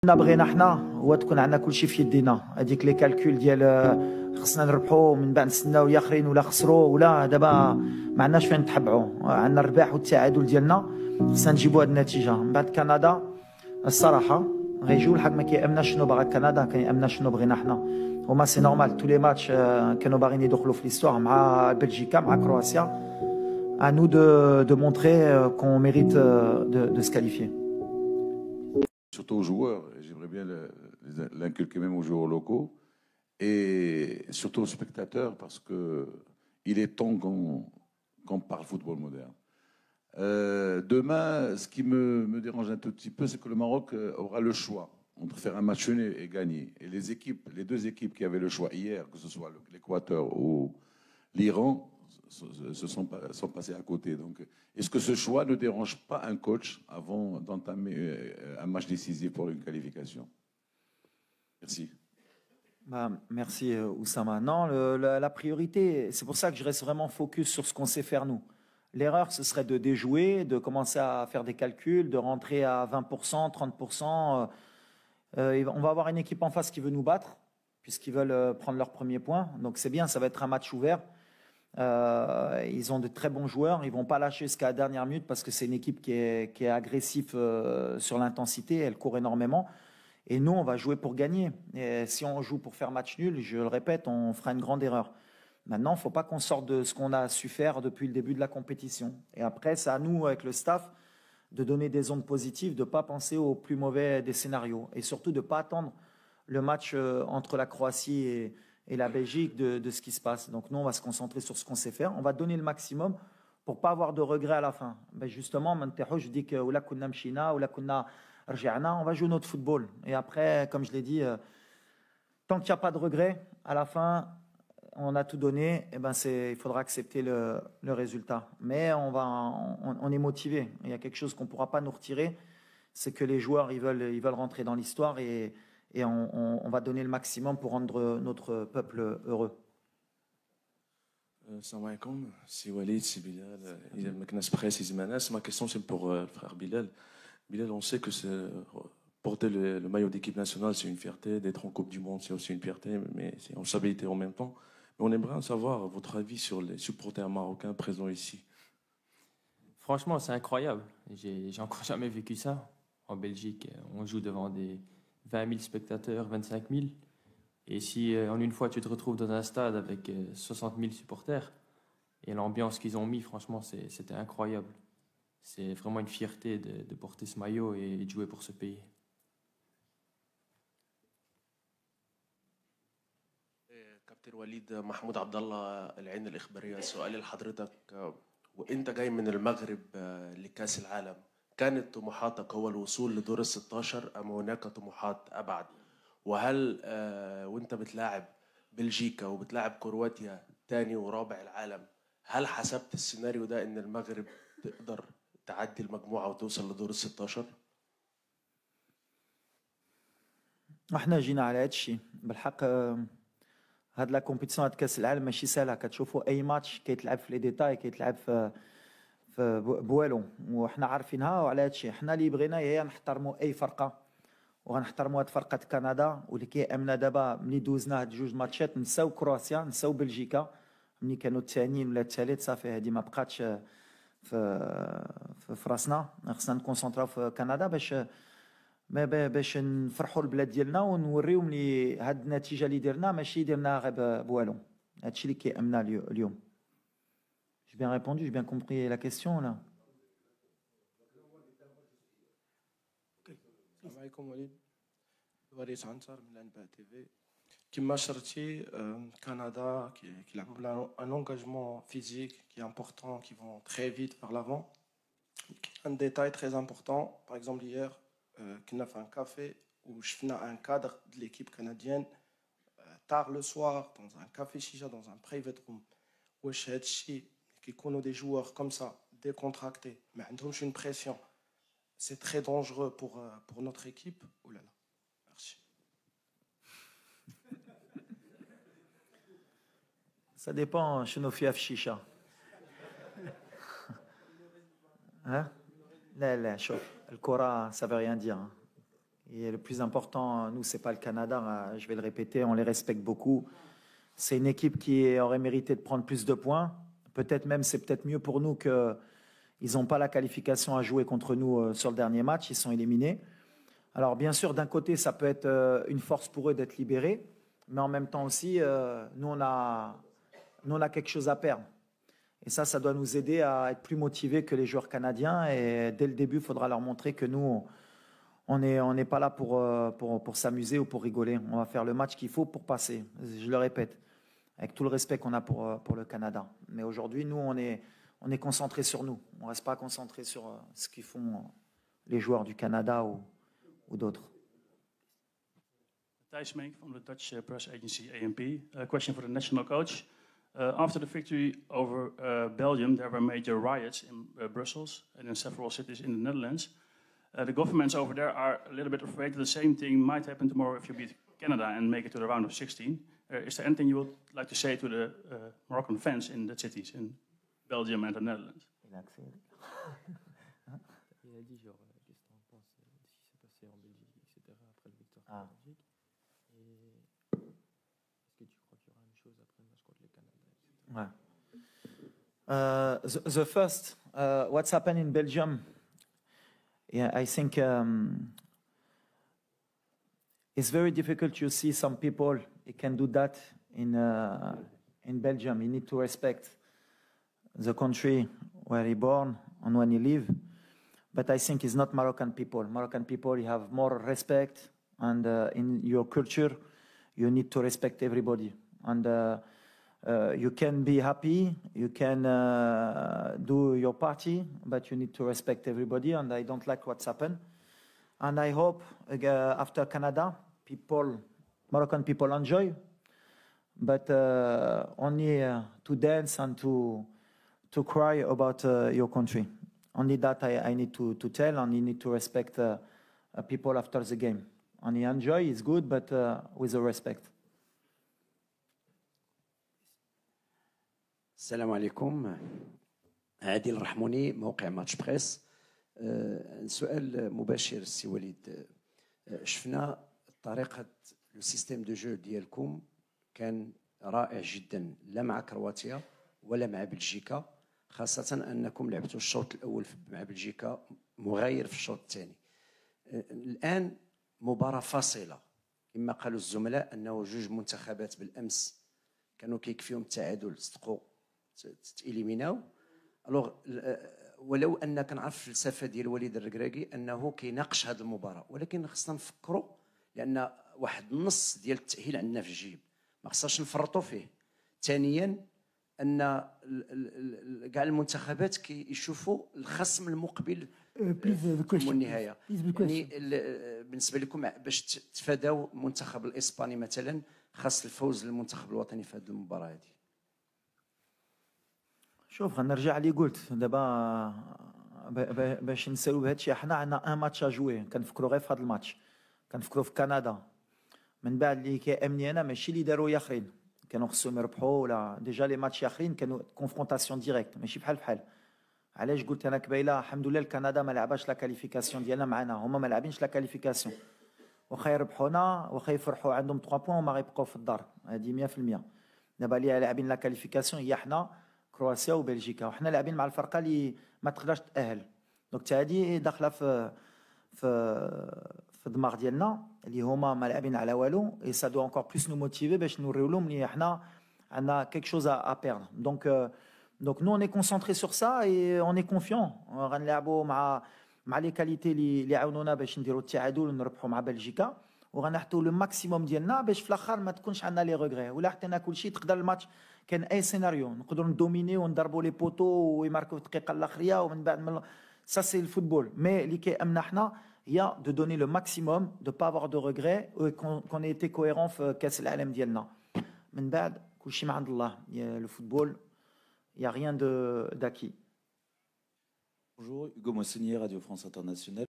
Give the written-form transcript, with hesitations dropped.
كنا بغينا حنا هو تكون عندنا كلشي في يدينا. هذيك لي كالكول ديال خصنا نربحوا من بعد نستناو الاخرين ولا خسروا ولا دابا ما عندناش فين نتبعوا. عندنا الرباح والتعادل ديالنا، خصنا نجيبوا هذه النتيجه. من بعد كندا الصراحه غيجيو الحق ما كيامنا شنو باغا كندا، كيامنا شنو بغينا حنا. هما سي نورمال تو لي ماتش كانوا باغيين يدخلوا في ليستوار مع بلجيكا مع كرواتيا. À nous de montrer qu'on mérite de se qualifier. Surtout aux joueurs, j'aimerais bien l'inculquer même aux joueurs locaux et surtout aux spectateurs parce qu'il est temps qu'on parle football moderne. Demain, ce qui me dérange un tout petit peu, c'est que le Maroc aura le choix entre faire un match nul et gagner. Et les deux équipes qui avaient le choix hier, que ce soit l'Équateur ou l'Iran, sont passés à côté. Donc, est-ce que ce choix ne dérange pas un coach avant d'entamer un match décisif pour une qualification? Merci. Merci Oussama. Non, la priorité, c'est pour ça que je reste vraiment focus sur ce qu'on sait faire nous. L'erreur, ce serait de déjouer, de commencer à faire des calculs, de rentrer à 20%, 30%. On va avoir une équipe en face qui veut nous battre, puisqu'ils veulent prendre leur premier point. Donc c'est bien, ça va être un match ouvert. Ils ont de très bons joueurs, ils ne vont pas lâcher jusqu'à la dernière minute parce que c'est une équipe qui est agressive sur l'intensité, elle court énormément. Et nous, on va jouer pour gagner. Et si on joue pour faire match nul, je le répète, on fera une grande erreur. Maintenant, il ne faut pas qu'on sorte de ce qu'on a su faire depuis le début de la compétition. Et après, c'est à nous, avec le staff, de donner des ondes positives, de ne pas penser au plus mauvais des scénarios. Et surtout de ne pas attendre le match entre la Croatie et la Belgique de ce qui se passe. Donc nous, on va se concentrer sur ce qu'on sait faire. On va donner le maximum pour ne pas avoir de regrets à la fin. Ben justement, je dis que on va jouer notre football. Et après, comme je l'ai dit, tant qu'il n'y a pas de regrets, à la fin, on a tout donné, et ben il faudra accepter le résultat. Mais on est motivé. Il y a quelque chose qu'on ne pourra pas nous retirer, c'est que les joueurs ils veulent rentrer dans l'histoire et on va donner le maximum pour rendre notre peuple heureux. Salam alaikum, c'est Walid, c'est Bilal. Ma question c'est pour le frère Bilal. Bilal, on sait que porter le maillot d'équipe nationale, c'est une fierté. D'être en Coupe du Monde, c'est aussi une fierté, mais c'est une responsabilité en même temps. Mais on aimerait savoir votre avis sur les supporters marocains présents ici. Franchement, c'est incroyable. J'ai encore jamais vécu ça. En Belgique, on joue devant des 20 000 spectateurs, 25 000. Et si en une fois tu te retrouves dans un stade avec 60 000 supporters, et l'ambiance qu'ils ont mis, franchement, c'était incroyable. C'est vraiment une fierté de porter ce maillot et de jouer pour ce pays. كابتن وليد، محمود عبد الله العين الإخبارية. سؤالي لحضرتك، وانت جاي من المغرب لكأس العالم، كانت طموحاتك هو الوصول لدور ال 16 ام هناك طموحات ابعد؟ وهل وانت بتلاعب بلجيكا وبتلاعب كرواتيا ثاني ورابع العالم، هل حسبت السيناريو ده ان المغرب تقدر تعدي المجموعة وتوصل لدور ال 16؟ احنا جينا على هذا الشيء بالحق. هاد لا كومبيتيسيون هاد كاس العالم ماشي سهله. كتشوفوا اي ماتش كيتلعب في لي ديتاي، كيتلعب في بوالو، وحنا عارفينها. وعلى هذا الشيء حنا اللي بغينا هي نحترموا اي فرقه، وغنحترموا هاد فرقه كندا واللي كيامنا دابا. ملي دوزنا هاد جوج ماتشات نساو كرواتيا نساو بلجيكا، ملي كانوا الثانيين ولا الثالث صافي هادي ما بقاتش في راسنا. خصنا نكونسونطراو في كندا باش نفرحوا البلاد ديالنا ونوريو ملي هاد النتيجه اللي درنا ماشي درناها غير بوالو. هادشي اللي كيامنا اليوم. J'ai bien répondu, j'ai bien compris la question là. السلام عليكم، وليد وريس عنتر من الانباء تي في. كما شرتي كندا كيلعبوا بلا ان انغاجمون فيزيك qui est important, qui vont très vite vers l'avant. Un détail très important, par exemple hier كنا في un café où شفنا un cadre de l'équipe canadienne tard le soir dans un café chicha dans un private room. واش هادشي كيكونوا des joueurs comme ça décontractés ما عندهمش une pression, c'est très dangereux pour notre équipe ou là là. Merci. Ça dépend شنو فيها في الشيشه. ها لا شوف الكره ça veut rien dire. Et le plus important, nous, c'est pas le Canada. Je vais le répéter, on les respecte beaucoup. C'est une équipe qui aurait mérité de prendre plus de points. Peut-être même, c'est peut-être mieux pour nous qu'ils n'ont pas la qualification à jouer contre nous sur le dernier match. Ils sont éliminés. Alors, bien sûr, d'un côté, ça peut être une force pour eux d'être libérés. Mais en même temps aussi, nous, on a quelque chose à perdre. Et ça doit nous aider à être plus motivés que les joueurs canadiens. Et dès le début, il faudra leur montrer que nous, on n'est pas là pour s'amuser ou pour rigoler. On va faire le match qu'il faut pour passer. Je le répète, avec tout le respect qu'on a pour le Canada. Mais aujourd'hui, nous, on est concentrés sur nous. On ne reste pas concentrés sur ce qu'ils font les joueurs du Canada ou d'autres. Thijs Mink from the Dutch press agency ANP. A question for the national coach. After the victory over Belgium, there were major riots in Brussels and in several cities in the Netherlands. The governments over there are a little bit afraid that the same thing might happen tomorrow if you beat Canada and make it to the round of 16. Is there anything you would like to say to the Moroccan fans in the cities in Belgium and the Netherlands? Il a dit genre, qu'est-ce que tu en penses de ce qui s'est passé en Belgique, etc. après le victoire contre la Belgique. Et est-ce que tu crois qu'il y aura une chose après le match contre le Canada, etc. The first, what's happened in Belgium? Yeah, I think it's very difficult to see some people who can do that in Belgium. You need to respect the country where he born and when he live. But I think it's not Moroccan people. Moroccan people, you have more respect, and in your culture, you need to respect everybody. And you can be happy, you can do your party, but you need to respect everybody, and I don't like what's happened. And I hope after Canada, Moroccan people enjoy, but only to dance and to cry about your country. Only that I need to tell, and you need to respect people after the game. And you enjoy, it's good, but with the respect. السلام عليكم. عادل الرحموني، موقع ماتش بريس. سؤال مباشر السي وليد. شفنا طريقة السيستم دو جو ديالكم كان رائع جدا، لا مع كرواتيا ولا مع بلجيكا، خاصة أنكم لعبتوا الشوط الأول مع بلجيكا مغاير في الشوط الثاني. الآن مباراة فاصلة، كما قالوا الزملاء أنه جوج منتخبات بالأمس كانوا كيكفيهم التعادل، صدقوا تإليميناو. الوغ ولو أن كنعرف الفلسفة ديال وليد الركراكي أنه كيناقش هذه المباراة، ولكن خصنا نفكروا لأن واحد النص ديال التأهيل عندنا في الجيب ما خصناش نفرطوا فيه. ثانيا أن كاع المنتخبات كيشوفوا الخصم المقبل والنهاية. يعني بالنسبة لكم باش تفاداو المنتخب الإسباني مثلا، خاص الفوز للمنتخب الوطني في هذه المباراة هذه. شوف، غنرجع اللي قلت دابا باش نسالو بهذا الشيء. حنا عندنا ان ماتش اجوي، كنفكروا غير في هذا الماتش، كنفكروا في كندا. من بعد اللي كيامني انا ماشي اللي داروا ياخرين كانوا خصهم يربحوا، ولا ديجا لي ماتش ياخرين كانوا كونفرونطاسيون ديريكت ماشي بحال. علاش قلت انا قبيله الحمد لله الكندا ما لعباش لا كاليفيكاسيون ديالنا معنا، هما ما لاعبينش لا كاليفيكاسيون، واخا يربحونا واخا يفرحوا عندهم 3 بوين وما غيبقاو في الدار، هذه 100%. دابا اللي لاعبين لا كاليفيكاسيون هي حنا كرواتيا وبلجيكا، وحنا لاعبين مع الفرقه اللي ما تقدرش تاهل. دونك هذه داخله في الدماغ ديالنا اللي هما ما لاعبين على والو، اي سا دو انكور بلوس نو موتيفي باش نوريو لهم اللي حنا عندنا كيك شوز ا بيردر. دونك نو اون اي كونسونطري سور سا اي اون اي كونفيون. غنلعبوا مع لي كاليتي اللي عاونونا باش نديروا التعادل ونربحوا مع بلجيكا، وغنحطوا لو ماكسيموم ديالنا باش في الاخر ما تكونش عندنا لي ريغري. ولا حطينا كل شيء تقدر الماتش كان اي سيناريو نقدروا ندوميني ونضربوا لي بوتو ويماركوا في الدقيقه الاخريه ومن بعد سا سي الفوتبول. مي اللي كيامنا حنا هي دو دوني لو ماكسيموم دو با افوار دو ريغري كون ايتي كويرون في كاس العالم ديالنا. من بعد كل شيء من عند الله. لو فوتبول il y a rien d'acquis. Bonjour, Hugo Moissonnier, Radio France Internationale.